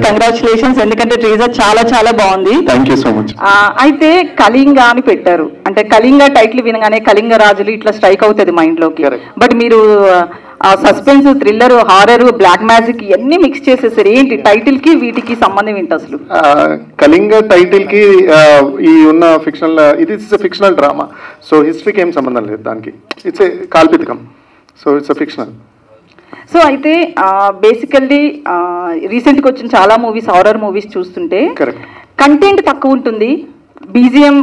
Congratulations, ఎందుకంటే teaser చాలా చాలా బాగుంది. Thank you so much. అయితే కళింగ అని పెట్టారు, అంటే కళింగ టైటిల్ వినగానే కళింగ రాజులు ఇట్లా స్ట్రైక్ అవుతుంది మైండ్ లోకి. బట్ మీరు suspense, thriller, horror, black magic ఇవన్నీ మిక్స్ చేసేసారు. ఏంటి టైటిల్ కి వీటికి సంబంధం ఏంటి అసలు? కళింగ టైటిల్ కి ఈ ఉన్న ఫిక్షనల్, ఇది ఫిక్షనల్ డ్రామా, సో హిస్టరీకి ఏం సంబంధం లేదు దానికి. ఇట్స్ ఏ కాల్పితికం, సో ఇట్స్ ఫిక్షనల్. సో అయితే బేసికల్లీ రీసెంట్గా వచ్చిన చాలా మూవీస్, హారర్ మూవీస్ చూస్తుంటే కంటెంట్ తక్కువ ఉంటుంది, బీజిఎం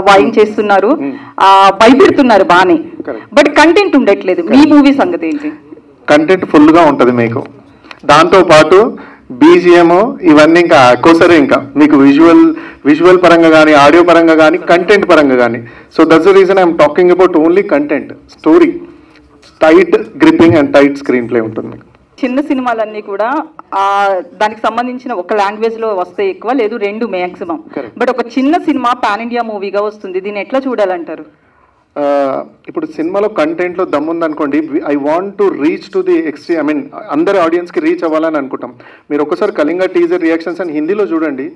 వాయించేస్తున్నారు, భయపెడుతున్నారు బానే, బట్ కంటెంట్ ఉండట్లేదు. మీ మూవీ సంగతి ఏంటి? కంటెంట్ ఫుల్గా ఉంటుంది మీకు, దాంతో పాటు బీజిఎం ఇవన్నీ ఇంకా కోసరే, ఇంకా మీకు విజువల్ పరంగా కానీ, ఆడియో పరంగా కానీ, కంటెంట్ పరంగా కానీ. So that's the reason I'm talking about only content. Story tight gripping and tight screen play ఉంటుంది. చిన్న సినిమాలన్నీ కూడా దానికి సంబంధించిన ఒక లాంగ్వేజ్ లో వస్తే ఎక్కువ, లేదు రెండు మ్యాక్సిమం. బట్ ఒక చిన్న సినిమా పాన్ ఇండియా మూవీగా వస్తుంది, దీన్ని ఎట్లా చూడాలంటారు? ఇప్పుడు సినిమాలో కంటెంట్లో దమ్ముందనుకోండి, I want to reach to the extreme, I mean అందరి ఆడియన్స్కి రీచ్ అవ్వాలని అనుకుంటాం. మీరు ఒకసారి కళింగ టీజర్ రియాక్షన్స్ అని హిందీలో చూడండి,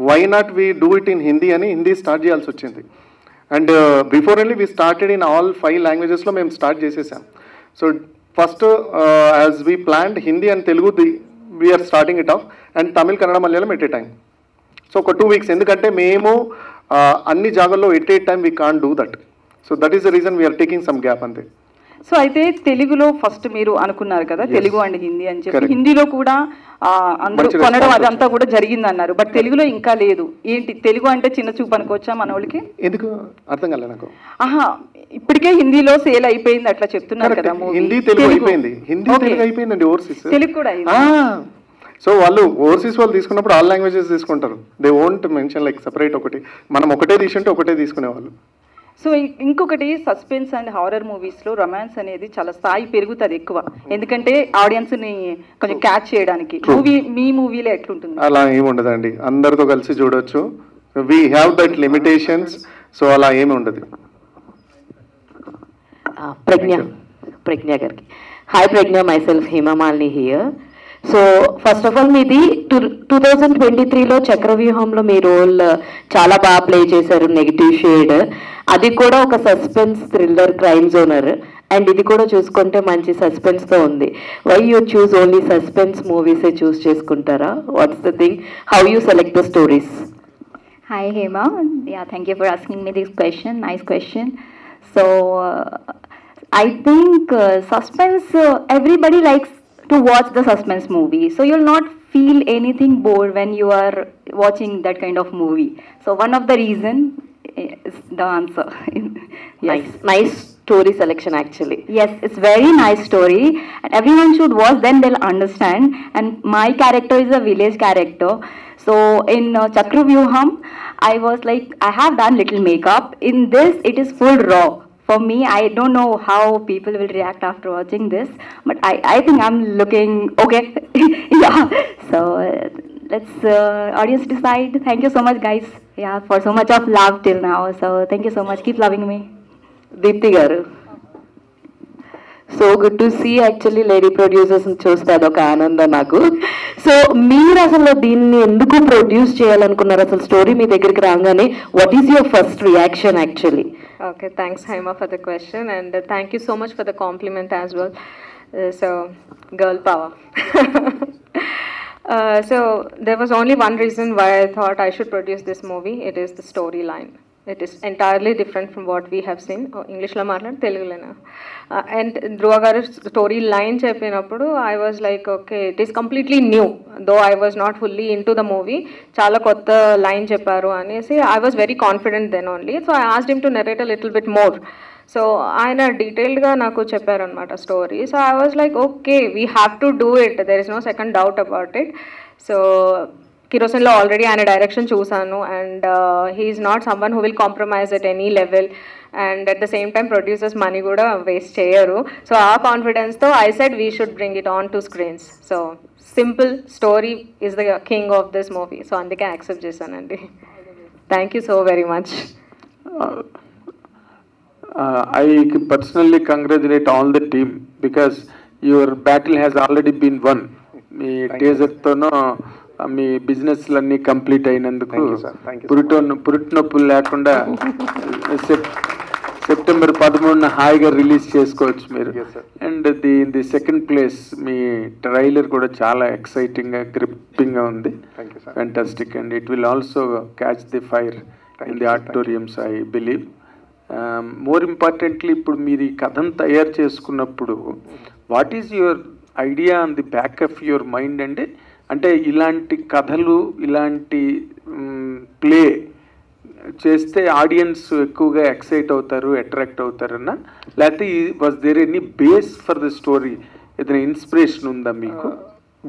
why not we do it in Hindi అని హిందీ స్టార్ట్ చేయాల్సి వచ్చింది. And before only we started in all 5 లాంగ్వేజెస్లో మేము స్టార్ట్ చేసేసాం. So first as we planned Hindi and Telugu we're starting it off, and Tamil, Kannada, Malayalam at a time. So ఒక 2 weeks, ఎందుకంటే మేము అన్ని జాగాల్లో at a time we can't do that. So that is the reason we're taking some gap అంతే. So అయితే తెలుగులో first మీరు అనుకున్నారు కదా, తెలుగు అండ్ హిందీ అని చెప్పి, హిందీలో కూడా అందరూ కొనడం అదంతా కూడా జరిగింది అన్నారు, బట్ తెలుగులో ఇంకా లేదు. ఏంటి తెలుగు అంటే చిన్న చూపు అనుకోవచ్చా మన వాళ్ళకి? ఎందుకు అర్థం కాలేదు నాకు. ఇప్పటికే హిందీలో సేల్ అయిపోయింది అట్లా చెప్తున్నారు కదా. హిందీ తెలుగు అయిపోయింది, హిందీ తెలుగు అయిపోయిందండి, ఓవర్సీస్ తెలుగు కూడా. సో వాళ్ళు ఓవర్సీస్ వాళ్ళు తీసుకున్నప్పుడు ఆల్ లాంగ్వేజెస్ తీసుకుంటారు, they won't mention like separate ఒకటి. మనం ఒకటే తీసుకుంటే ఒకటే తీసుకునేవాళ్ళు. సో ఇంకొకటి, సస్పెన్స్ అండ్ హారర్ మూవీస్లో రొమాన్స్ అనేది చాలా స్థాయి పెరుగుతుంది ఎక్కువ, ఎందుకంటే ఆడియన్స్ని కొంచెం క్యాచ్ చేయడానికి. మీ మూవీలో ఎట్లుంటుంది? అలా ఏమి ఉండదండి, అందరితో కలిసి చూడొచ్చు. We have that limitations, so అలా ఏమి ఉండదు. ప్రజ్ఞ గారికి hi. Pragna, myself Hemamalini here. So first of all మీది 2023లో చక్రవ్యూహంలో మీ రోల్ చాలా బాగా ప్లే చేశారు, నెగిటివ్ షేడ్. అది కూడా ఒక suspense, thriller, crime genre, and ఇది కూడా చూసుకుంటే మంచి సస్పెన్స్తో ఉంది. Why you choose only suspense మూవీసే చూస్ చేసుకుంటారా? What's the thing, how you select the stories? Hi Hema, yeah, thank you for asking me this question. Nice question. So I think suspense, everybody likes to watch the suspense movie, so you'll not feel anything bored when you are watching that kind of movie. So one of the reason is the answer. Yes. Nice story selection actually. Yes, it's very nice story and everyone should watch, then they'll understand. And my character is a village character. So in Chakravyuham, I was like, I have done little makeup. In this, it is full raw. For me, I don't know how people will react after watching this, but I think I'm looking okay. Yeah. So let's audience decide. Thank you so much, guys. Yeah, for so much of love till now. So thank you so much. Keep loving me. Deepti garu, so good to see actually lady producers చూస్తే అదొక ఆనందం నాకు. So మీరు అసలు దీన్ని ఎందుకు produce చేయాలనుకున్నారు? అసలు స్టోరీ మీ దగ్గరికి రాగానే what is your first reaction actually? Okay, thanks Haima for the question, and thank you so much for the compliment as well. So girl power. So there was only one reason why I thought I should produce this movie. It is the storyline. It is entirely different from what we have seen. English lo matladu, Telugu lena. And Dhruva garu story line cheppinappudu I was like, okay, it is completely new. Though I was not fully into the movie, chala kotta line chepparu anesi I was very confident then only. So I asked him to narrate a little bit more. So ఆయన డీటెయిల్డ్గా నాకు చెప్పారనమాట story. So I was like, okay, we have to do it, there is no second doubt about it. So కిరోసిన్లో already ఆయన direction చూసాను, and he's not someone who will compromise at any level, and at the same time producers money కూడా waste చేయరు. So ఆ కాన్ఫిడెన్స్తో I said we should bring it on to screens. So simple story is the king of this movie. So అందుకే accept చేశానండి. Thank you so very much. I personally congratulate all the team because your battle has already been won. మీ టీజర్తోనో మీ బిజినెస్లన్నీ complete అయినందుకు. పురిటి నొప్పులు లేకుండా సెప్టెంబర్ 13న హాయిగా రిలీజ్ చేసుకోవచ్చు మీరు. And the second place me trailer కూడా చాలా ఎక్సైటింగ్గా గ్రిప్పింగ్గా ఉంది. Fantastic. And it will also catch the fire in the auditoriums I believe. More importantly ఇప్పుడు మీరు ఈ కథను తయారు చేసుకున్నప్పుడు what is your idea on the back of your mind అండి? అంటే ఇలాంటి కథలు ఇలాంటి ప్లే చేస్తే ఆడియన్స్ ఎక్కువగా ఎక్సైట్ అవుతారు, అట్రాక్ట్ అవుతారన్నా, లేకపోతే was there any base for the story? ఏదైనా ఇన్స్పిరేషన్ ఉందా మీకు?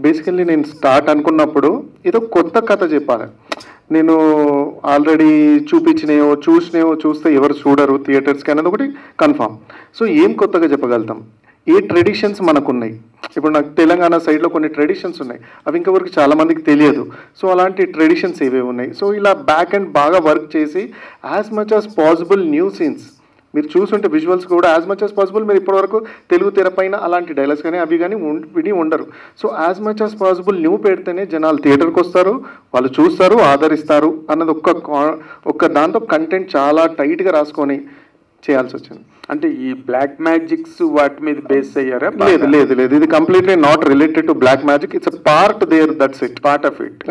బేసికల్లీ నేను స్టార్ట్ అనుకున్నప్పుడు ఏదో కొత్త కథ చెప్పాలి. నేను ఆల్రెడీ చూపించినవో చూస్తే ఎవరు చూడరు థియేటర్స్కి అనేది ఒకటి కన్ఫామ్. సో ఏం కొత్తగా చెప్పగలుగుతాం? ఏ ట్రెడిషన్స్ మనకున్నాయి. ఇప్పుడు నాకు తెలంగాణ సైడ్లో కొన్ని ట్రెడిషన్స్ ఉన్నాయి, అవి ఇంకెవరికి చాలామందికి తెలియదు. సో అలాంటి ట్రెడిషన్స్ ఏవేవి ఉన్నాయి. సో ఇలా బ్యాక్ అండ్ బాగా వర్క్ చేసి as much as possible new scenes మీరు చూసుంటే విజువల్స్ కూడా యాజ్ మచ్ యాజ్ పాసిబుల్ మీరు ఇప్పటివరకు తెలుగు తెరపైన అలాంటి డైలాగ్స్ కానీ అవి కానీ విని ఉండరు. So as much as possible new పెడితేనే జనాలు థియేటర్కి వస్తారు, వాళ్ళు చూస్తారు, ఆదరిస్తారు అన్నది ఒక్క దాంతో కంటెంట్ చాలా టైట్గా రాసుకొని చేయాల్సి వచ్చింది. అంటే ఈ బ్లాక్ మ్యాజిక్స్ వాటి మీద బేస్ అయ్యారా? లేదు, ఇది completely not related to black magic. It's a part there, that's it, part of it.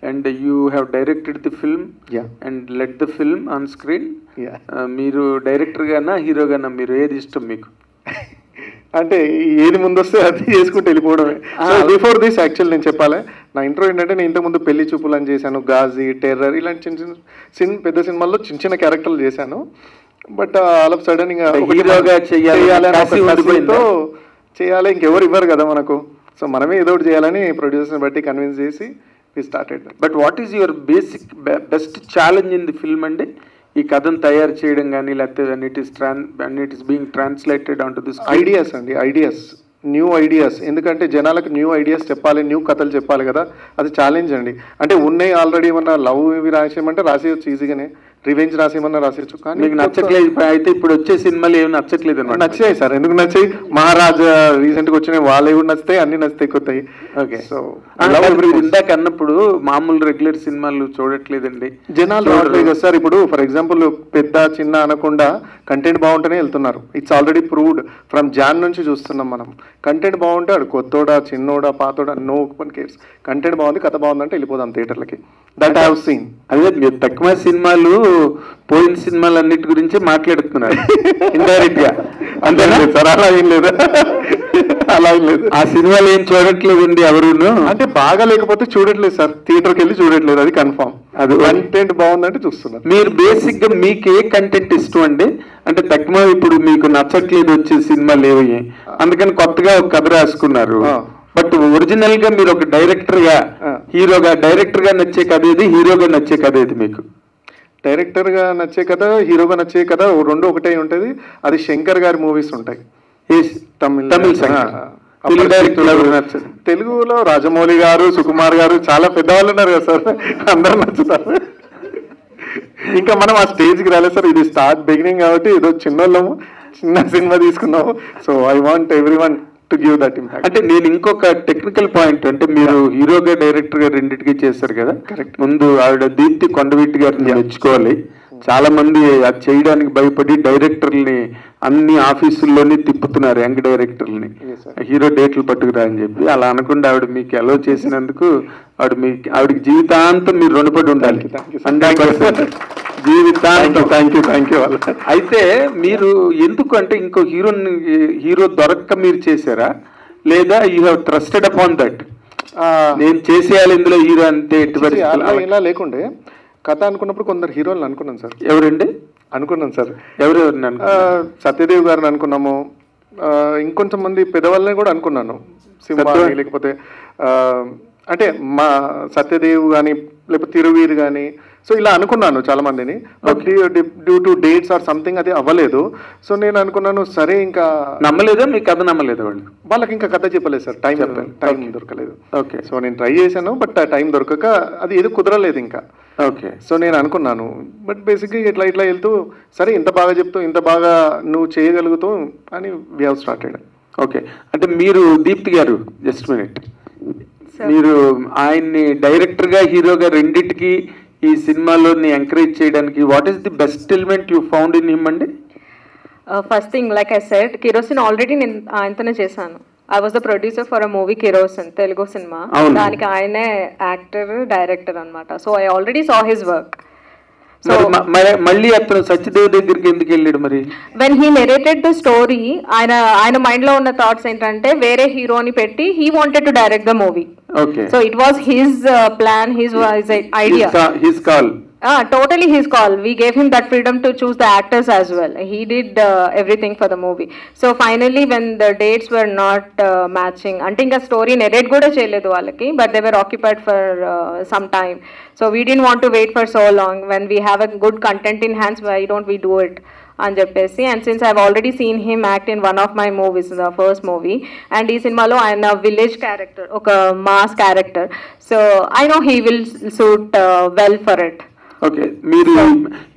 And you have directed the film and let the film on screen. మీరు డైరెక్టర్ గానా hero గానా? మీరు ఏది ఇష్టం మీకు? అంటే ఏది ముందు వస్తే అది చేసుకుంటూ వెళ్ళిపోవడమే. సో బిఫోర్ దిస్ యాక్చువల్ నేను చెప్పాలి, నా ఇంట్రో ఏంటంటే నేను ఇంతకుముందు పెళ్లి చూపులు అని చేశాను, గాజీ, టెర్రర్, ఇలాంటి చిన్న పెద్ద సినిమాల్లో చిన్న క్యారెక్టర్లు చేశాను. బట్ ఆల్ ఆఫ్ సడన్ ఇంకా హీరోగా చేయాలి, ఇంకెవరు ఇవ్వరు కదా మనకు. సో మనమే ఏదో ఒకటి చేయాలని ప్రొడ్యూసర్ని బట్టి కన్విన్స్ చేసి we started. But what is your best challenge in the film అండి? ఈ కథను తయారు చేయడం కానీ, లేకపోతే it is being translated on to this ideas, new ideas. ఎందుకంటే జనాలకు న్యూ ఐడియాస్ చెప్పాలి, న్యూ కథలు చెప్పాలి కదా, అది ఛాలెంజ్ అండి. అంటే ఉన్నాయి ఆల్రెడీ ఏమన్నా లవ్ ఇవి రాసేయమంటే రాసేయచ్చు ఈజీగానే, రివెంజ్ రాసేయమన్నా రాసేయచ్చు. కానీ మీకు నచ్చట్లేదు అయితే ఇప్పుడు వచ్చే సినిమాలు ఏమి నచ్చట్లేదు అన్నమాట? నచ్చాయి సార్, ఎందుకు నచ్చాయి? మహారాజా రీసెంట్గా వచ్చినాయి, వాళ్ళు కూడా నచ్చుతాయి, అన్ని నచ్చుతాయి కొత్తాయి. ఓకే. సో ఇందాక అన్నప్పుడు మామూలు రెగ్యులర్ సినిమాలు చూడట్లేదండి జనాలు, రావట్లేదు కదా సార్. ఇప్పుడు ఫర్ ఎగ్జాంపుల్ పెద్ద చిన్న అనకుండా కంటెంట్ బాగుంటేనే వెళ్తున్నారు. It's already proved. ఫ్రమ్ జాన్ నుంచి చూస్తున్నాం మనం. కంటెంట్ బాగుంటే ఆడు కొత్తోడా, చిన్నోడా, పాతోడా, నో ఓపెన్ కేర్స్. కంటెంట్ బాగుంది, కథ బాగుందంటే వెళ్ళిపోదాం థియేటర్లకి. That I have seen. అదే మీరు తక్కువ సినిమాలు పోయిన సినిమాలు అన్నిటి గురించి మాట్లాడుతున్నారు ఇండైరెక్ట్ గా, అంతేనా సార్? అలా ఏం లేదు, అలా ఏం లేదు. ఆ సినిమాలు ఏం చూడట్లేదండి ఎవరును. అంటే బాగా లేకపోతే చూడట్లేదు సార్, థియేటర్కి వెళ్ళి చూడట్లేదు, అది కన్ఫామ్. అది కంటెంట్ బాగుందంటే చూస్తున్నారు. మీరు బేసిక్ గా మీకు ఏ కంటెంట్ ఇష్టం అండి? అంటే తక్కువ ఇప్పుడు మీకు నచ్చట్లేదు వచ్చే సినిమాలు ఏవి, అందుకని కొత్తగా ఒక కథ రాసుకున్నారు. బట్ ఒరిజినల్ గా మీరు ఒక డైరెక్టర్ గా డైరెక్టర్ గా నచ్చే కథ ఏది, హీరోగా నచ్చే కథ ఏది మీకు? డైరెక్టర్ గా నచ్చే కథ, హీరోగా నచ్చే కథ రెండు ఒకటే ఉంటది. అది శంకర్ గారి మూవీస్ ఉంటాయి. తెలుగులో రాజమౌళి గారు, సుకుమార్ గారు చాలా పెద్దవాళ్ళు ఉన్నారు కదా సార్, అందరూ నచ్చుతారు. ఇంకా మనం ఆ స్టేజ్కి రాలేదు సార్. ఇది స్టార్ట్ బిగినింగ్ కాబట్టి ఏదో చిన్నోళ్ళము, చిన్న సినిమా తీసుకున్నాము. So I want everyone to give that impact. అంటే నేను ఇంకొక టెక్నికల్ పాయింట్, అంటే మీరు హీరోగా డైరెక్టర్ గా రెండింటికి చేశారు కదా. కరెక్ట్. ముందు ఆవిడ దీప్తి కొండవీటి గారిని మెచ్చుకోవాలి. చాలా మంది అది చేయడానికి భయపడి డైరెక్టర్ని అన్ని ఆఫీసుల్లోనే తిప్పుతున్నారు, యంగ్ డైరెక్టర్ని, హీరో డేట్లు పట్టుకురా అని చెప్పి. అలా అనకుండా ఆవిడ మీకు అలో చేసినందుకు ఆవిడకి జీవితాంతం మీరు రుణపడి ఉండాలి. 100% జీవితాంతం. Thank you. అయితే మీరు ఎందుకు అంటే ఇంకో హీరో దొరక్క మీరు చేశారా, లేదా you have trusted upon that నేను చేసేయాలి ఇందులో హీరో అంతే? ఇలా లేకుండే కథ అనుకున్నప్పుడు కొందరు హీరోలను అనుకున్నాను సార్. ఎవరండి అనుకున్నాను సార్? ఎవరెవరిని? సత్యదేవ్ గారిని అనుకున్నాము, ఇంకొంచెం మంది పెద్దవాళ్ళని కూడా అనుకున్నాను. సింహ లేకపోతే అంటే మా సత్యదేవ్ కానీ లేకపోతే తిరువీర్ కానీ. సో ఇలా అనుకున్నాను చాలా మందిని. But due to dates or something అది అవ్వలేదు. సో నేను అనుకున్నాను సరే ఇంకా నమ్మలేదా, మీ కథ నమ్మలేదు వాళ్ళకి ఇంకా కథ చెప్పలేదు సార్, టైం దొరకలేదు. ఓకే. సో నేను ట్రై చేశాను, బట్ ఆ టైం దొరకక అది ఏదో కుదరలేదు ఇంకా. ఓకే. సో నేను అనుకున్నాను, బట్ బేసిక్గా ఇట్లా వెళ్తూ సరే ఇంత బాగా చెప్తూ ఇంత బాగా నువ్వు చేయగలుగుతావు అని వి హావ్ స్టార్టెడ్. ఓకే, అంటే మీరు దీప్తి గారు జస్ట్ మినిట్, మీరు ఆయన్ని డైరెక్టర్గా హీరోగా రెండింటికి ఈ సినిమాలోని ఎంకరేజ్ చేయడానికి what is the best element you found in him అండి? First thing like I said, Kerosene already నేను ఆయనతోనే చేశాను. I was the producer for a movie Kerosene, Telugu సినిమా. దానికి ఆయనే యాక్టర్ డైరెక్టర్ అనమాట. So I already saw his work. So మళ్ళీ అతను సత్యదేవ్ దగ్గరికి ఎందుకు వెళ్ళాడు మరి? When he narrated the story, ఆయన మైండ్ లో ఉన్న థాట్స్ ఏంటంటే వేరే హీరోని పెట్టి he wanted to direct the movie. Okay, so it was his plan, his idea, his call. Totally his call. We gave him that freedom to choose the actors as well. He did everything for the movie. So finally when the dates were not matching, ante inga story narrate kuda cheyaledu vallaki, but they were occupied for some time. So we didn't want to wait for so long. When we have a good content in hands, why don't we do it అని చెప్పేసి. And since I've already seen him act in one of my movies, the first movie. And ఈ సినిమాలో ఆయన village character, ఒక mass character. So I know he will suit well for it. Okay, మీరు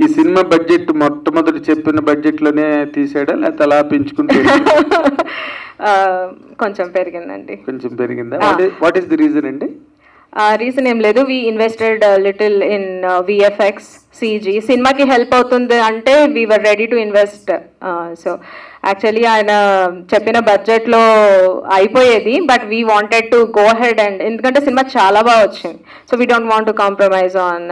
ఈ cinema budget మొట్టమొదటి చెప్పిన budget లోనే తీసాడా లేకపోతే అలా పెంచుకుంటే? కొంచెం పెరిగిందండి. కొంచెం పెరిగిందా? వాట్ ఈస్ ది రీజన్ అండి? రీజన్ ఏం లేదు, we invested little in VFX, CG. సినిమాకి హెల్ప్ అవుతుంది అంటే we were ready to invest. So actually ఆయన చెప్పిన బడ్జెట్లో అయిపోయేది, but we wanted to go ahead and, ఎందుకంటే సినిమా చాలా బాగా వచ్చింది. So we don't want to compromise on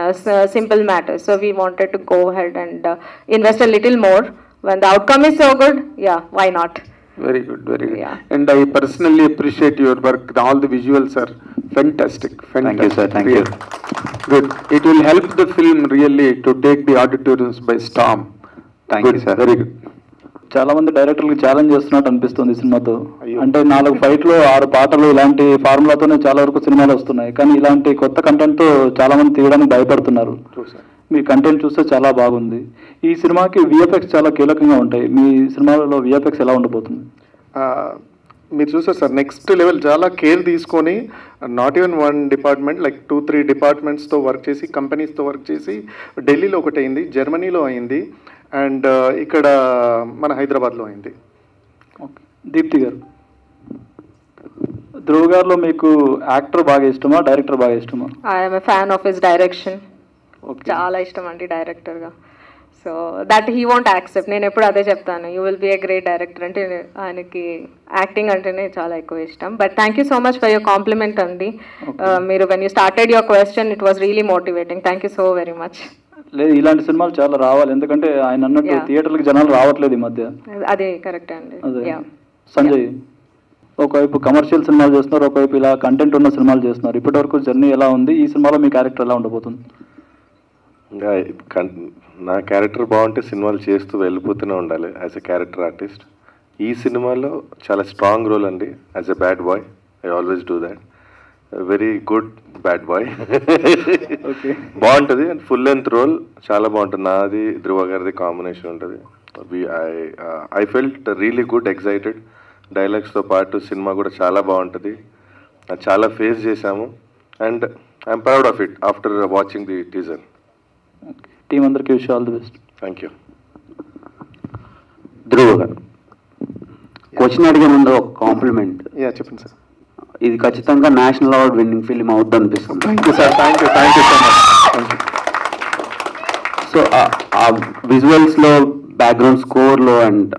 simple matters. So we wanted to go ahead and invest a little more. When the outcome is so good, yeah, why not? Very good, very good. Yeah. And I personally appreciate your work. All the visuals are fantastic. Thank you, sir. Thank you. Good. It will help the film really to take the auditoriums by storm. Thank you, sir. Very good. చాలా మంది డైరెక్టర్లకు challenge చేస్తున్నట్టు అనిపిస్తుంది ఈ సినిమాతో. అంటే 4 ఫైట్లు 6 పాటలు ఇలాంటి ఫార్ములాతోనే చాలా వరకు సినిమాలు వస్తున్నాయి, కానీ ఇలాంటి కొత్త కంటెంట్ తో చాలా మంది తీయడానికి భయపడుతున్నారు. మీ కంటెంట్ చూస్తే చాలా బాగుంది. ఈ సినిమాకి విఎఫ్ఎక్స్ చాలా కీలకంగా ఉంటాయి. మీ సినిమాలలో విఎఫ్ఎక్స్ ఎలా ఉండబోతుంది? మీరు చూసారు సార్, నెక్స్ట్ లెవెల్ చాలా కేర్ తీసుకొని, నాట్ ఈవెన్ 1 డిపార్ట్మెంట్, లైక్ 2-3 డిపార్ట్మెంట్స్తో వర్క్ చేసి, కంపెనీస్తో వర్క్ చేసి, ఢిల్లీలో ఒకటి అయింది, జర్మనీలో అయింది, అండ్ ఇక్కడ మన హైదరాబాద్లో అయింది. ఓకే, దీప్తి గారు, ధ్రువ్ గారిలో మీకు యాక్టర్ బాగా ఇష్టమా, డైరెక్టర్ బాగా ఇష్టమా? I'm a fan of his direction. చాలా ఇష్టం అండి డైరెక్టర్గా. So that he want accept. నేను ఎప్పుడు అదే చెప్తాను, you will be a great director అంటే. ఆయనకి యాక్టింగ్ అంటేనే చాలా ఎక్కువ ఇష్టం. But thank you so much for your compliment అండి. మీరు when you started your question, it was really motivating. Thank you so very much. లేదు, ఇలాంటి సినిమాలు చాలా రావాలి, ఎందుకంటే ఆయన అన్నట్టు థియేటర్లకు జనాలు రావట్లేదు ఈ మధ్య. అదే కరెక్ట్ అండి. సంజయ్, ఒకవైపు కమర్షియల్ సినిమాలు చేస్తున్నారు, ఒకవైపు ఇలా కంటెంట్ ఉన్న సినిమాలు చేస్తున్నారు. ఇప్పటివరకు జర్నీ ఎలా ఉంది? ఈ సినిమాలో మీ క్యారెక్టర్ ఎలా ఉండబోతుంది? నా క్యారెక్టర్ బాగుంటే సినిమాలు చేస్తూ వెళ్ళిపోతూనే ఉండాలి యాజ్ ఎ క్యారెక్టర్ ఆర్టిస్ట్. ఈ సినిమాలో చాలా స్ట్రాంగ్ రోల్ అండి as a bad boy. I always do that. Very good bad boy. బాగుంటుంది అండ్ ఫుల్ లెంత్ రోల్ చాలా బాగుంటుంది. నాది ధ్రువ గారిది కాంబినేషన్ ఉంటుంది. I felt really good, excited. డైలాగ్స్తో పాటు సినిమా కూడా చాలా బాగుంటుంది. చాలా ఫేస్ చేశాము and I'm proud of it after watching the teaser. Team అందరికీ wish all the best. Thank you. Dhruva garu, question అడిగే ముందు ఒక కాంప్లిమెంట్. చెప్పండి సార్. ఇది ఖచ్చితంగా నేషనల్ అవార్డ్ విన్నింగ్ ఫిల్మ్ అవుద్ది అనిపిస్తుంది. Thank you sir. Thank you so much. So ఆ విజువల్స్లో, బ్యాక్గ్రౌండ్ స్కోర్లో అండ్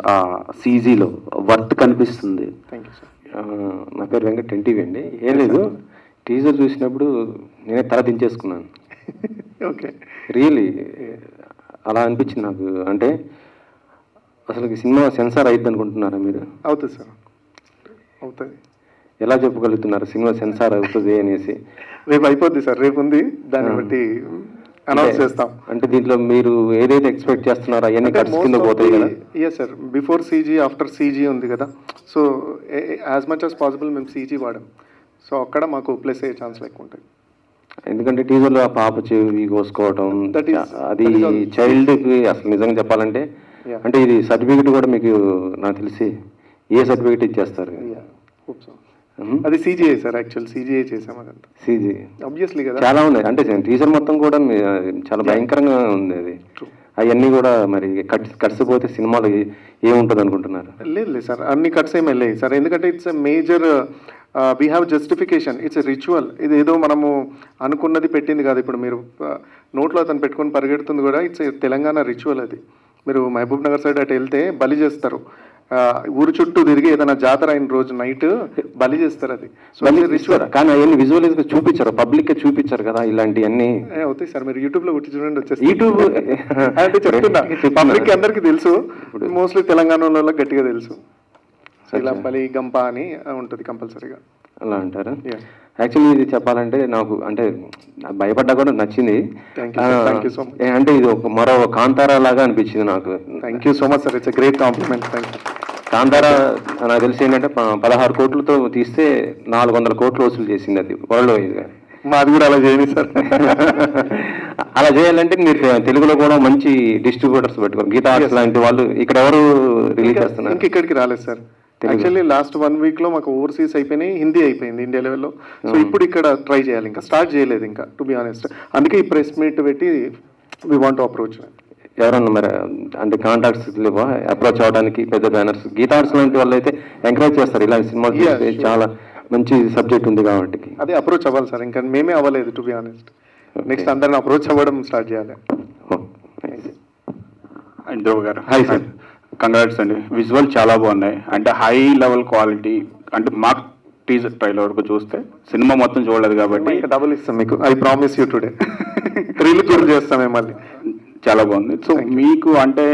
సీజీలో వర్త్ కనిపిస్తుంది. Thank you sir. నా పేరు వెంకట్, ఎన్టీవీ అండి. ఏం లేదు, టీజర్ చూసినప్పుడు నేనే తల దించేసుకున్నాను. ఓకే, రియలీ అలా అనిపించింది నాకు. అంటే అసలు సినిమా సెన్సార్ అయిద్ది అనుకుంటున్నారా మీరు? అవుతుంది సార్, అవుతుంది. ఎలా చెప్పగలుగుతున్నారు సినిమా సెన్సార్ అవుతుంది అనేసి? రేపు అయిపోద్ది సార్, రేపు ఉంది, దాన్ని బట్టి అనౌన్స్ చేస్తాం. అంటే దీంట్లో మీరు ఏదైతే ఎక్స్పెక్ట్ చేస్తున్నారో అవన్నీ ఖర్చు కింద పోతాయి కదా? Yes sir, before CG after CG ఉంది కదా. So as much as possible మేము సీజీ వాడాం. సో అక్కడ మాకు ప్లస్ అయ్యే ఛాన్స్లు ఎక్కువ ఉంటాయి. ఎందుకంటే టీజర్లో ఆ పాప చెవి కోసుకోవటం, అది చైల్డ్కి అసలు నిజంగా చెప్పాలంటే, అంటే ఇది సర్టిఫికెట్ కూడా మీకు నాకు తెలిసి ఏ సర్టిఫికెట్ ఇచ్చేస్తారు? అది సీజీఐ సార్, యాక్చువల్ సీజీఐ చేసాం. అదంతా సీజీ ఆబ్వియస్లీ కదా, చాలా ఉన్నాయి. అంటే టీజర్ మొత్తం కూడా చాలా భయంకరంగా ఉంది. అది అవన్నీ కూడా మరి కట్స్ పోతే సినిమాలు ఏముంటుంది అనుకుంటున్నారు? లేదు లేదు సార్, అన్ని కట్స్ ఏమి వెళ్ళాయి సార్. ఎందుకంటే it's a major we have justification, it's a ritual. ఇది ఏదో మనము అనుకున్నది పెట్టింది కాదు. ఇప్పుడు మీరు నోట్లో అతను పెట్టుకొని పరిగెడుతుంది కూడా ఇట్స్ తెలంగాణ రిచువల్. అది మీరు మహబూబ్ నగర్ సైడ్ అటు వెళ్తే బలి చేస్తారు, ఊరు చుట్టూ తిరిగి ఏదైనా జాతర అయిన రోజు నైట్ బలి చేస్తారు. అది రిచువల్. కానీ అవన్నీ విజువలైజ్ గా చూపించారు, పబ్లిక్ గా చూపించారు కదా ఇలాంటివన్నీ అవుతాయి సార్. మీరు యూట్యూబ్ లో కొట్టి చూడండి, వచ్చేసి యూట్యూబ్ అంటే చెప్తున్నా, పబ్లిక్ అందరికి తెలుసు, మోస్ట్లీ తెలంగాణలో గట్టిగా తెలుసు. ఇలా బలి గంప అని ఉంటుంది కంపల్సరీగా. అలా అంటారా? యాక్చువల్లీ ఇది చెప్పాలంటే నాకు అంటే భయపడ్డా కూడా నచ్చింది. అంటే ఇది ఒక మరో కాంతారా లాగా అనిపించింది నాకు. Thank you so much sir, it's a great compliment. Thank you. Kantara నాకు తెలిసి ఏంటంటే 16 కోట్లతో తీస్తే 400 కోట్లు వసూలు చేసింది అది వరల్డ్ వైజ్గా. మాది కూడా అలా చేయండి సార్. అలా చేయాలంటే మీరు తెలుగులో కూడా మంచి డిస్ట్రిబ్యూటర్స్ పెట్టుకోరు. గీతా ఆర్ట్స్ లాంటి వాళ్ళు ఇక్కడ ఎవరు రిలీజ్ చేస్తున్నారు? ఇంకా ఇక్కడికి రాలేదు సార్. యాక్చువల్లీ లాస్ట్ 1 week లో మాకు ఓవర్సీస్ అయిపోయినాయి, హిందీ అయిపోయింది ఇండియా లెవెల్లో. సో ఇప్పుడు ఇక్కడ ట్రై చేయాలి, ఇంకా స్టార్ట్ చేయలేదు ఇంకా, టు బి ఆనెస్ట్. అందుకే ఈ ప్రెస్ మీట్ పెట్టి వి వాంట్ టు అప్రోచ్. ఎవరన్నా మరి అంటే కాంటాక్ట్స్ లేవా అప్రోచ్ అవడానికి? పెద్ద బ్యానర్స్ గీతా ఆర్ట్స్ లాంటి వాళ్ళు అయితే ఎంకరేజ్ చేస్తారు ఇలాంటి సినిమాలు చేస్తే, చాలా మంచి సబ్జెక్ట్ ఉంది కాబట్టి. అదే అప్రోచ్ అవ్వాలి సార్, ఇంకా మేమే అవ్వలేదు టు బి ఆనెస్ట్. నెక్స్ట్ అందరిని అప్రోచ్ అవ్వడం స్టార్ట్ చేయాలి. ధ్రువ గారు హాయ్ సార్, కంగ్రాట్స్ అండి. విజువల్ చాలా బాగున్నాయి, అంటే హై లెవెల్ క్వాలిటీ. అంటే మాకు టీజర్ ట్రైలర్ వరకు చూస్తే సినిమా మొత్తం చూడలేదు కాబట్టి డబుల్ ఇస్తాం మీకు, I promise you today. Release కూడా చేస్తాం మళ్ళీ. చాలా బాగుంది. సో మీకు అంటే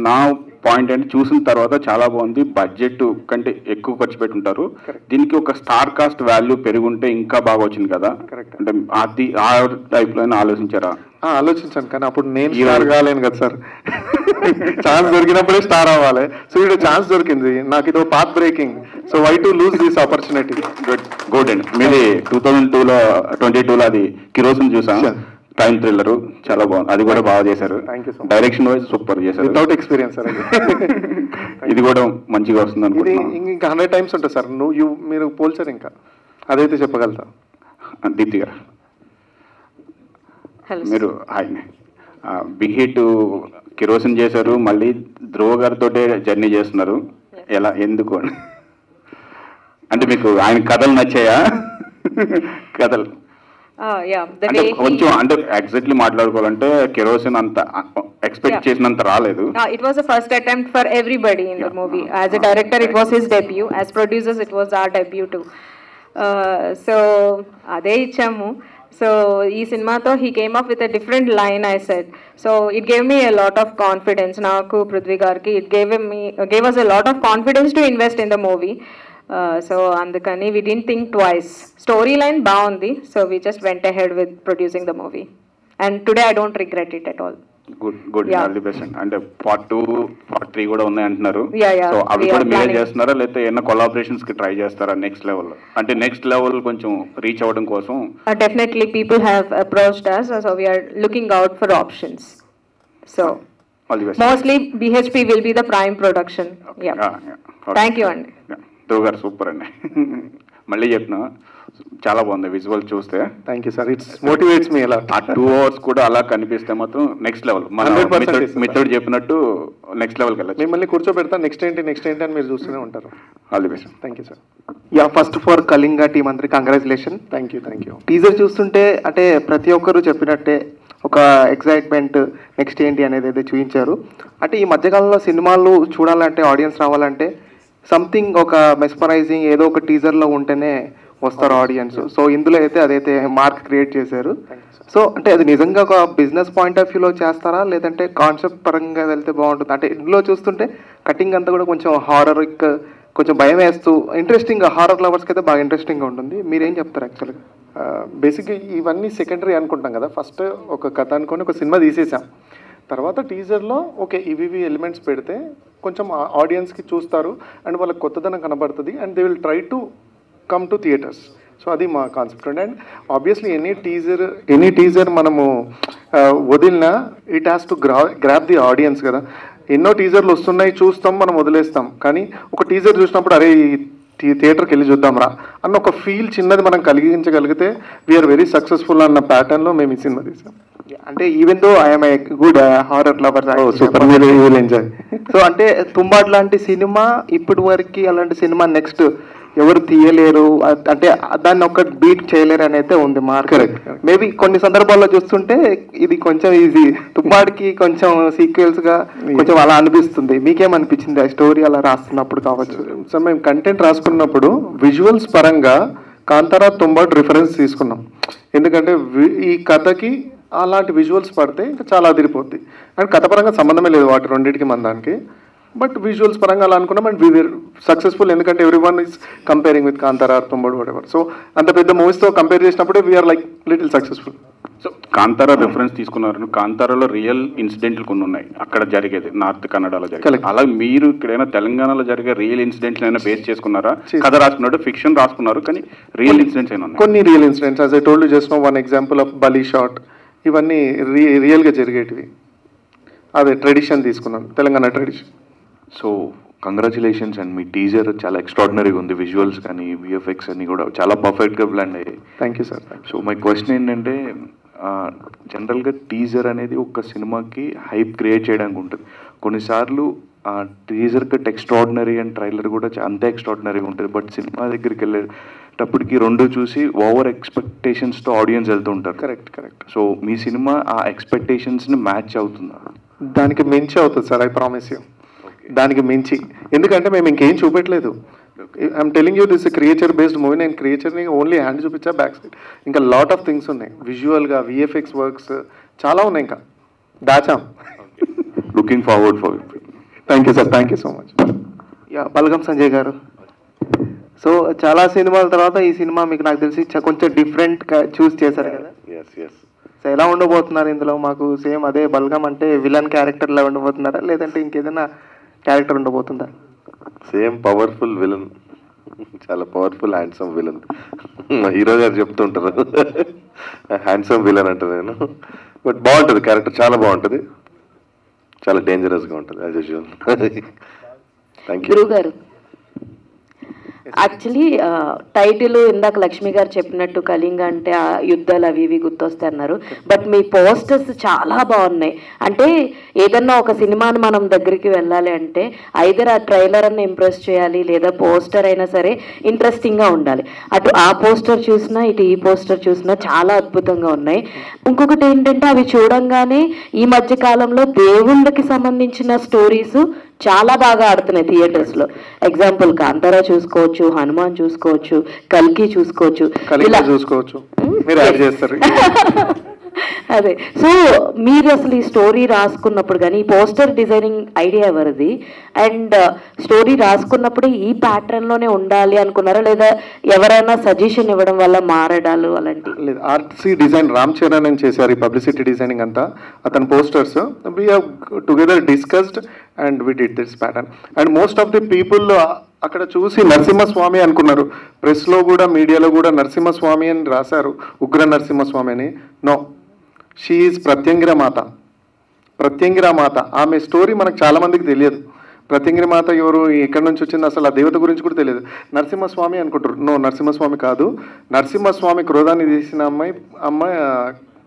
నా పాయింట్ అంటే చూసిన తర్వాత చాలా బాగుంది. బడ్జెట్ కంటే ఎక్కువ ఖర్చు పెట్టుంటారు, దీనికి ఒక స్టార్ కాస్ట్ వాల్యూ పెరుగుంటే ఇంకా బాగా వచ్చింది కదా. అంటే అది ఆ టైప్ లో ఆలోచించారా? ఆలోచించాను, కానీ అప్పుడు నేను స్టార్ కాలేను కదా సార్. ఛాన్స్ దొరికినప్పుడే స్టార్ అవ్వాలి. సో ఇక్కడ ఛాన్స్ దొరికింది నాకు, ఇది path breaking. So why to lose this opportunity. Good అండి. మీది 2022లో అది కిరోసిన్ చూసాను, టైం థ్రిల్లర్ చాలా బాగుంది, అది కూడా బాగా చేశారు. డైరెక్షన్ వైజ్ సూపర్ చేశారు, వితౌట్ ఎక్స్పీరియన్స్ సార్. ఇది కూడా మంచిగా వస్తుంది అనుకుంటున్నాను. ఇంకా 100 times ఉంటుంది సార్. మీరు పోల్చారు, ఇంకా అదైతే చెప్పగలుగుతా. దీప్తి గారు మీరు హాయ్. బిగ్ హిట్ కిరోసిన్ చేశారు, మళ్ళీ ధ్రువ గారితో జర్నీ చేస్తున్నారు. ఎలా, ఎందుకు అంటే మీకు ఆయన కథలు నచ్చాయా? కథలు కొంచెం అంటే ఎగ్జాక్ట్లీ మాట్లాడుకోవాలంటే కెరోసిన్ అంత ఎక్స్పెక్ట్ చేసినంత రాలేదు. It was the first attempt for everybody in the movie. As a director it was his debut, as producers it was our debut too. So అదే ఇచ్చాము. So ఈ సినిమాతో he came up with a different line, I said. So it gave me a lot of confidence. నాకు పృథ్వీ గారికి it gave us a lot of confidence to invest in the movie. So అందుకని we didn't think twice. Story line బాగుంది, so we just went ahead with producing the movie. And today I don't regret it at all. Good all the best. అంటే part 2, part 3 కూడా ఉన్నాయి అంటున్నారు. So అవి కూడా మీరే చేస్తున్నారా, లేకపోతే ఏమైనా కొలాబరేషన్స్ కి ట్రై చేస్తారా నెక్స్ట్ లెవెల్? అంటే నెక్స్ట్ లెవెల్ కొంచెం రీచ్ అవ్వడం కోసం. Definitely people have approached us, so we are looking out for options. So all the best. Mostly BHP will be the prime production. Yeah. Thank you అండి. ధ్రువ గారు super అండి. మళ్ళీ చెప్పిన చాలా బాగుంది విజువల్ చూస్తే. Thank you sir, it's motivates me. అలా ఆ 2 hours కూడా అలా కనిపిస్తే మాత్రం నెక్స్ట్ లెవెల్. మిత్రుడు చెప్పినట్టు నెక్స్ట్ లెవెల్కి వెళ్ళచ్చు. మిమ్మల్ని కూర్చోబెడతా, నెక్స్ట్ ఏంటి అని మీరు చూస్తూనే ఉంటారు. All the best. Thank you sir. Yeah, first for Kalinga team అందరికి కంగ్రాచులేషన్. Thank you. టీజర్ చూస్తుంటే అంటే ప్రతి ఒక్కరు చెప్పినట్టే ఒక ఎక్సైట్మెంట్, నెక్స్ట్ ఏంటి అనేది అయితే చూపించారు. అంటే ఈ మధ్యకాలంలో సినిమాలు చూడాలంటే, ఆడియన్స్ రావాలంటే సంథింగ్ ఒక మెస్మరైజింగ్ ఏదో ఒక టీజర్లో ఉంటేనే వస్తారు ఆడియన్స్. సో ఇందులో అయితే అదైతే మార్క్ క్రియేట్ చేశారు. సో అంటే అది నిజంగా ఒక బిజినెస్ పాయింట్ ఆఫ్ వ్యూలో చేస్తారా, లేదంటే కాన్సెప్ట్ పరంగా వెళ్తే బాగుంటుంది? అంటే ఇందులో చూస్తుంటే కటింగ్ అంతా కూడా కొంచెం హారర్, కొంచెం భయం వేస్తూ ఇంట్రెస్టింగ్, హారర్ లవర్స్కి అయితే బాగా ఇంట్రెస్టింగ్గా ఉంటుంది. మీరేం చెప్తారు? యాక్చువల్గా బేసిక్గా ఇవన్నీ సెకండరీ అనుకుంటాం కదా. ఫస్ట్ ఒక కథ అనుకొని ఒక సినిమా తీసేసాం, తర్వాత టీజర్లో ఓకే ఇవి ఎలిమెంట్స్ పెడితే కొంచెం ఆడియన్స్కి చూస్తారు అండ్ వాళ్ళకి కొత్తదనం కనబడుతుంది and they will try to come to theatres. So అది మా concept. And obviously any teaser మనము వదిలినా it has to grab the audience కదా. ఎన్నో టీజర్లు వస్తున్నాయి, చూస్తాం, మనం వదిలేస్తాం. కానీ ఒక టీజర్ చూసినప్పుడు అరే థియేటర్కి వెళ్ళి చూద్దాం రా అన్న ఒక ఫీల్ చిన్నది మనం కలిగించగలిగితే వీఆర్ వెరీ సక్సెస్ఫుల్ అన్న ప్యాటర్న్లో మేము ఈ సినిమా తీసాం. అంటే even though I'm a good horror lover, super, మీరు విల్ ఎంజాయ్. సో అంటే తుంబాడ్ లాంటి సినిమా ఇప్పటి వరకు అలాంటి సినిమా నెక్స్ట్ ఎవరు తీయలేరు, అంటే దాన్ని ఒక్క బీట్ చేయలేరు అని అయితే ఉంది మార్కెట్. మేబీ కొన్ని సందర్భాల్లో చూస్తుంటే ఇది కొంచెం ఈజీ, తుంబాడికి కొంచెం సీక్వెల్స్ గా కొంచెం అలా అనిపిస్తుంది. మీకేమనిపించింది ఆ స్టోరీ అలా రాస్తున్నప్పుడు కావచ్చు? సో మేము కంటెంట్ రాసుకున్నప్పుడు విజువల్స్ పరంగా కాంతారా తుంబాడ్ రిఫరెన్స్ తీసుకున్నాం. ఎందుకంటే ఈ కథకి అలాంటి విజువల్స్ పడితే ఇంకా చాలా అదిరిపోద్ది. అండ్ కథ పరంగా సంబంధమే లేదు వాటి రెండింటికి మందానికి, బట్ విజువల్స్ పరంగా అలా అనుకున్నాం. అండ్ వీ వేర్ సక్సెస్ఫుల్, ఎందుకంటే everyone is comparing with Kantara, Tumbbad, whatever. So అంత పెద్ద మూవీస్తో కంపేర్ చేసినప్పుడే we are like little successful. So Kantara reference తీసుకున్నారు, కాంతారాలో రియల్ ఇన్సిడెంట్లు కొన్ని ఉన్నాయి అక్కడ జరిగేది, నార్త్ కన్నడలో జరిగేది. అలా మీరు ఇక్కడైనా తెలంగాణలో జరిగే రియల్ ఇన్సిడెంట్స్ అయినా బేస్ చేసుకున్నారా? కథ రాసుకున్నాడు, ఫిక్షన్ రాసుకున్నారు, కానీ రియల్ ఇన్సిడెంట్స్ అయినా ఉన్నాయి? కొన్ని real incidents, as I told you just no one example of బలీ షాట్, ఇవన్నీ రియల్గా జరిగేటివి. అదే ట్రెడిషన్ తీసుకున్నాను, Telangana tradition. So congratulations and మీ టీజర్ చాలా ఎక్స్ట్రాడినరీగా ఉంది, విజువల్స్ కానీ విఎఫ్ఎక్స్ అన్ని కూడా చాలా పర్ఫెక్ట్గా బ్లాండ్ అయ్యాయి. Thank you sir. So my question ఏంటంటే, జనరల్గా టీజర్ అనేది ఒక సినిమాకి హైప్ క్రియేట్ చేయడానికి ఉంటుంది. కొన్నిసార్లు ఆ teaser cut extraordinary and trailer కూడా అంతే ఎక్స్ట్రాడినరీగా ఉంటుంది, బట్ సినిమా దగ్గరికి వెళ్ళేటప్పటికి రెండు చూసి ఓవర్ ఎక్స్పెక్టేషన్స్తో ఆడియన్స్ వెళ్తూ ఉంటారు. కరెక్ట్. సో మీ సినిమా ఆ ఎక్స్పెక్టేషన్స్ని మ్యాచ్ అవుతుందా? దానికి మించి అవుతుంది సార్, ఐ ప్రామిస్ యూ. దానికి మించి, ఎందుకంటే మేము ఇంకేం చూపెట్టలేదు. I'm telling you this creature based movie. నేను క్రియేచర్ని ఓన్లీ హ్యాండ్ చూపించా, బ్యాక్ సైడ్ ఇంకా లాట్ ఆఫ్ థింగ్స్ ఉన్నాయి, విజువల్గా విఎఫ్ఎక్స్ వర్క్స్ చాలా ఉన్నాయి, ఇంకా దాచాం. Looking forward for it. Thank you sir, thank you so much. Balagam Sanjay garu, so చాలా సినిమాల తర్వాత ఈ సినిమా మీకు నాకు తెలిసి కొంచెం డిఫరెంట్గా చూస్ చేశారు కదా. సో ఎలా ఉండబోతున్నారు ఇందులో? మాకు సేమ్ అదే బల్గం అంటే విలన్ క్యారెక్టర్లా ఉండబోతున్నారా, లేదంటే ఇంకేదైనా క్యారెక్టర్ ఉండబోతుందా? సేమ్ పవర్ఫుల్ విలన్, చాలా పవర్ఫుల్ హ్యాండ్సమ్ విలన్. హీరో గారు చెప్తుంటారు హ్యాండ్సమ్ విలన్ అంటే నేను, బట్ బాగుంటుంది క్యారెక్టర్, చాలా బాగుంటుంది, చాలా డేంజరస్గా ఉంటుంది యాజ్ యూజువల్. Thank you. గురువు గారు, యాక్చువల్లీ టైటిల్ ఇందాక లక్ష్మి గారు చెప్పినట్టు కళింగ అంటే ఆ యుద్ధాలు అవి ఇవి గుర్తొస్తాయి అన్నారు, బట్ మీ పోస్టర్స్ చాలా బాగున్నాయి. అంటే ఏదన్నా ఒక సినిమాని మనం దగ్గరికి వెళ్ళాలి అంటే ఐదర్ ఆ ట్రైలర్ అన్న ఇంప్రెస్ చేయాలి, లేదా పోస్టర్ అయినా సరే ఇంట్రెస్టింగ్గా ఉండాలి. అటు ఆ పోస్టర్ చూసినా ఇటు ఈ పోస్టర్ చూసినా చాలా అద్భుతంగా ఉన్నాయి. ఇంకొకటి ఏంటంటే అవి చూడంగానే ఈ మధ్య కాలంలో దేవుళ్ళకి సంబంధించిన స్టోరీస్ చాలా బాగా ఆడుతున్నాయి థియేటర్స్ లో. ఎగ్జాంపుల్ కాంతారా చూసుకోవచ్చు, హనుమాన్ చూసుకోవచ్చు, కల్కి చూసుకోవచ్చు, ఇలా చూసుకోవచ్చు. మీరు యాడ్ చేస్తారు. అదే, సో మీరు అసలు ఈ స్టోరీ రాసుకున్నప్పుడు కానీ ఈ పోస్టర్ డిజైనింగ్ ఐడియా ఎవరిది? అండ్ స్టోరీ రాసుకున్నప్పుడు ఈ ప్యాటర్న్ లోనే ఉండాలి అనుకున్నారా, లేదా ఎవరైనా సజెషన్ ఇవ్వడం వల్ల మారడాలు అలాంటి? లేదు, ఆర్ట్సీ డిజైన్ రామ్ చరణ్ అని చేశారు ఈ పబ్లిసిటీ డిజైనింగ్ అంతా. అతని posters we have together discussed and we did this pattern. And most of the people అక్కడ చూసి నరసింహస్వామి అనుకున్నారు. ప్రెస్లో కూడా మీడియాలో కూడా నరసింహస్వామి అని రాశారు, ఉగ్ర నరసింహస్వామి అని. నో, షీ ఈజ్ ప్రత్యంగిర మాత. ప్రత్యంగిర మాత, ఆమె స్టోరీ మనకు చాలా మందికి తెలియదు. ప్రత్యంగిరి మాత ఎవరు, ఎక్కడి నుంచి వచ్చింది, అసలు ఆ దేవత గురించి కూడా తెలియదు. నరసింహస్వామి అనుకుంటారు. నో, నరసింహస్వామి కాదు. నరసింహస్వామి క్రోధాన్ని తీసిన అమ్మాయి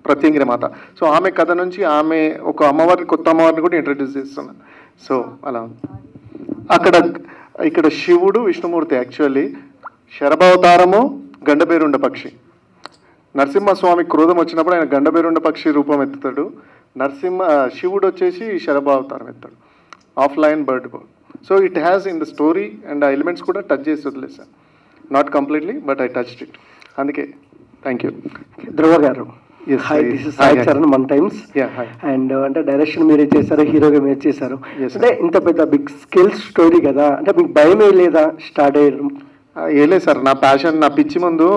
ప్రత్యంగిరి మాత. సో ఆమె కథ నుంచి ఆమె ఒక అమ్మవారిని, కొత్త అమ్మవారిని కూడా ఇంట్రడ్యూస్ చేస్తున్నాను. సో అలా ఇక్కడ శివుడు విష్ణుమూర్తి, యాక్చువల్లీ శరభావతారము గండబేరుండ పక్షి. నరసింహస్వామి క్రోధం వచ్చినప్పుడు ఆయన గండబేరుండ పక్షి రూపం ఎత్తుతాడు. శివుడు వచ్చేసి శరభావతారం ఎత్తాడు, offline bird board. So it has in the story and ఆ ఎలిమెంట్స్ కూడా టచ్ చేసి వదిలేసాను. Not completely, but I touched it. అందుకే థ్యాంక్ యూ. ధ్రువ గారు, hi, this is Sai Charan one times. And అంటే డైరెక్షన్ మీరే చేశారు, హీరోగా మీరు చేశారు. అంటే ఇంత పెద్ద బిగ్ స్కేల్ స్టోరీ కదా, అంటే మీకు భయం లేదా స్టార్ట్ అయ్యడం? ఏలే సార్, నా ప్యాషన్, నా పిచ్చి ముందు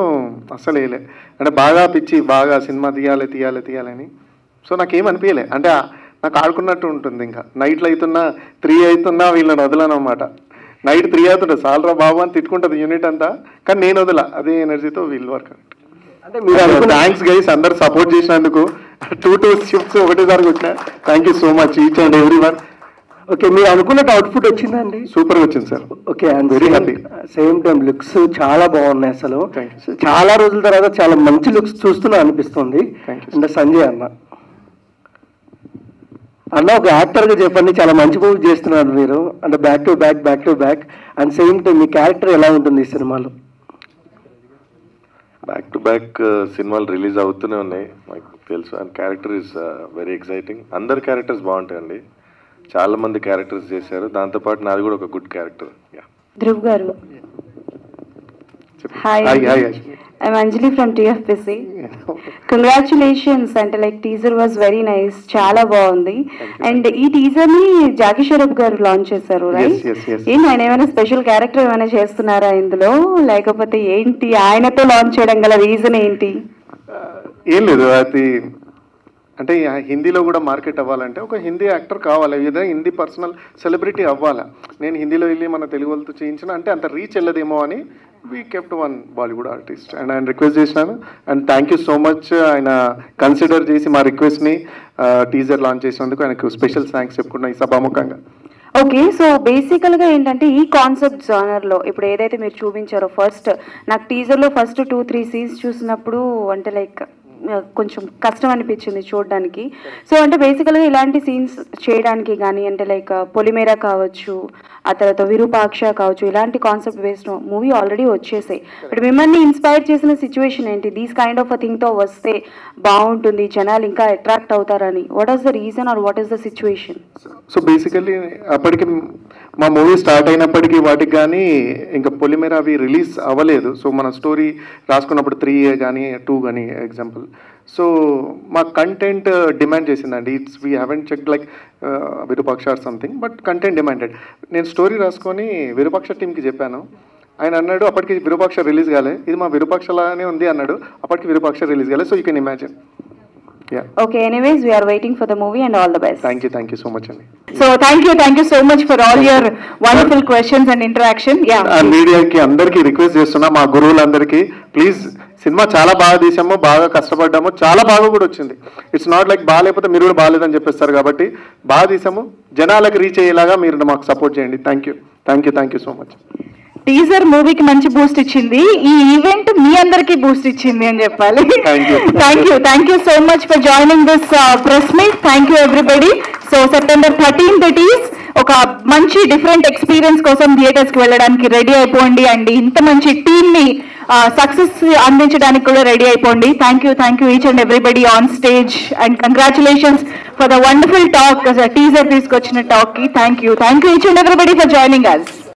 అసలు వేయలే. అంటే బాగా పిచ్చి, బాగా సినిమా తీయాలని. సో నాకేమనిపించలే. అంటే నాకు ఆడుకున్నట్టు ఉంటుంది. ఇంకా నైట్లు అవుతున్నా 3 అవుతున్నా వీళ్ళని వదలను అనమాట. నైట్ 3 అవుతుంటుంది, సాలరా బాబు అని తిట్టుకుంటుంది యూనిట్ అంతా, కానీ నేను వదల. అదే ఎనర్జీతో వీళ్ళు వర్క్. అంటే మీరు థ్యాంక్స్ గైస్, అందరు సపోర్ట్ చేసినందుకు. 2 షిఫ్ట్స్ ఒకటేసారి కొట్టినా. Thank you so much each and every one. Okay, మీరు అనుకున్నట్టు అవుట్పుట్ వచ్చిందండి? సూపర్ వచ్చింది sir. Okay, and very happy. Same time looks చాలా బాగున్నాయి. అసలు చాలా రోజుల తర్వాత చాలా మంచి లుక్స్ చూస్తున్నా అనిపిస్తుంది. అండ్ సంజయ్ అన్న, అన్న ఒక యాక్టర్గా చెప్పండి, చాలా మంచి మూవీ చేస్తున్నారు మీరు, అంటే back to back and same time me character ఎలా ఉంటుంది ఈ సినిమాలో? బ్యాక్ టు బ్యాక్ సినిమాలు రిలీజ్ అవుతూనే ఉన్నాయి, నాకు తెలుసు. And character is very exciting. అందరి క్యారెక్టర్స్ బాగుంటాయండి, చాలా మంది క్యారెక్టర్స్ చేశారు, దాంతోపాటు నాది కూడా ఒక good character. Dhruv garu, hi, I'm Anjali from TFPC. Congratulations, అంటే like teaser was very nice, చాలా బాగుంది. అండ్ ఈ టీజర్ ని జాకీ షరఫ్ గారు లాంచ్ చేశారు, రైట్? ఏంటి ఆయన ఏమైనా స్పెషల్ క్యారెక్టర్ ఏమైనా చేస్తున్నారా ఇందులో, లేకపోతే ఏంటి ఆయనతో లాంచ్ చేయడం గల రీజన్ ఏంటి? ఏం లేదు, అది అంటే హిందీలో కూడా మార్కెట్ అవ్వాలంటే ఒక హిందీ యాక్టర్ కావాలి, ఏదైనా హిందీ పర్సనల్ సెలబ్రిటీ అవ్వాలా. నేను హిందీలో వెళ్ళి మన తెలుగు వాళ్ళతో చేయించిన అంటే అంత రీచ్ వెళ్ళదేమో అని we kept one Bollywood artist and ఆయన రిక్వెస్ట్ చేసినాను. And thank you so much, ఆయన కన్సిడర్ చేసి మా రిక్వెస్ట్ని టీజర్ లాంచ్ చేసినందుకు ఆయనకు స్పెషల్ థ్యాంక్స్ చెప్పుకున్నా ఈ సభాముఖంగా. ఓకే, సో బేసికల్గా ఏంటంటే ఈ కాన్సెప్ట్ జానర్లో ఇప్పుడు ఏదైతే మీరు చూపించారో, ఫస్ట్ నాకు టీజర్లో ఫస్ట్ 2-3 సీన్స్ చూసినప్పుడు అంటే లైక్ కొంచెం కష్టం అనిపించింది చూడడానికి. సో అంటే బేసికల్గా ఇలాంటి సీన్స్ చేయడానికి కానీ అంటే లైక్ పొలిమేర కావచ్చు, ఆ తర్వాత విరూపాక్ష కావచ్చు, ఇలాంటి కాన్సెప్ట్ బేస్డ్ మూవీ ఆల్రెడీ వచ్చేసాయి. బట్ మిమ్మల్ని ఇన్స్పైర్ చేసిన సిచ్యువేషన్ ఏంటి? దీస్ కైండ్ ఆఫ్ అ థింగ్తో వస్తే బాగుంటుంది, జనాలు ఇంకా అట్రాక్ట్ అవుతారని. What is the reason or what is the situation? So basically అప్పటికి మా మూవీ స్టార్ట్ అయినప్పటికీ వాటికి కానీ ఇంకా పొలిమేర అవి రిలీజ్ అవ్వలేదు. సో మన స్టోరీ రాసుకున్నప్పుడు 3 కానీ 2 కానీ ఎగ్జాంపుల్. సో మా కంటెంట్ డిమాండ్ చేసిందండి. It's we haven't check like Virupaksha or something, but content demanded. నేను స్టోరీ రాసుకొని విరూపాక్ష టీంకి చెప్పాను. ఆయన అన్నాడు అప్పటికి విరూపాక్ష రిలీజ్ కాలే, ఇది మా విరూపాక్షలానే ఉంది అన్నాడు. అప్పటికి విరూపాక్ష రిలీజ్ కాలే. So you can imagine. Okay, anyways, we are waiting for the movie and all the best. Thank you so much, Andy. So thank you so much for all your wonderful questions and interaction. మీడియాకి అందరికీ request చేస్తున్నా, మా గురువులందరికీ please, cinema చాలా బాగా తీసాము, బాగా కష్టపడ్డాము, చాలా బాగా కూడా వచ్చింది. ఇట్స్ నాట్ లైక్ బాగాలేకపోతే మీరు కూడా బాగాలేదని చెప్పేస్తారు. కాబట్టి బాగా తీసాము, జనాలకు రీచ్ అయ్యేలాగా మీరు మాకు సపోర్ట్ చేయండి. Thank you so much. Teaser మూవీకి మంచి బూస్ట్ ఇచ్చింది, ఈ ఈవెంట్ మీ అందరికి బూస్ట్ ఇచ్చింది అని చెప్పాలి. Thank you so much for joining this press meet. Thank you everybody. So September 13th it is. ఒక మంచి డిఫరెంట్ ఎక్స్పీరియన్స్ కోసం థియేటర్స్కి వెళ్ళడానికి రెడీ అయిపోండి అండి. ఇంత మంచి టీమ్ని సక్సెస్ అందించడానికి కూడా రెడీ అయిపోండి. Thank you each and everybody on stage and congratulations for the wonderful talk, teaser తీసుకొచ్చిన టాక్కి. Thank you each and everybody for joining us.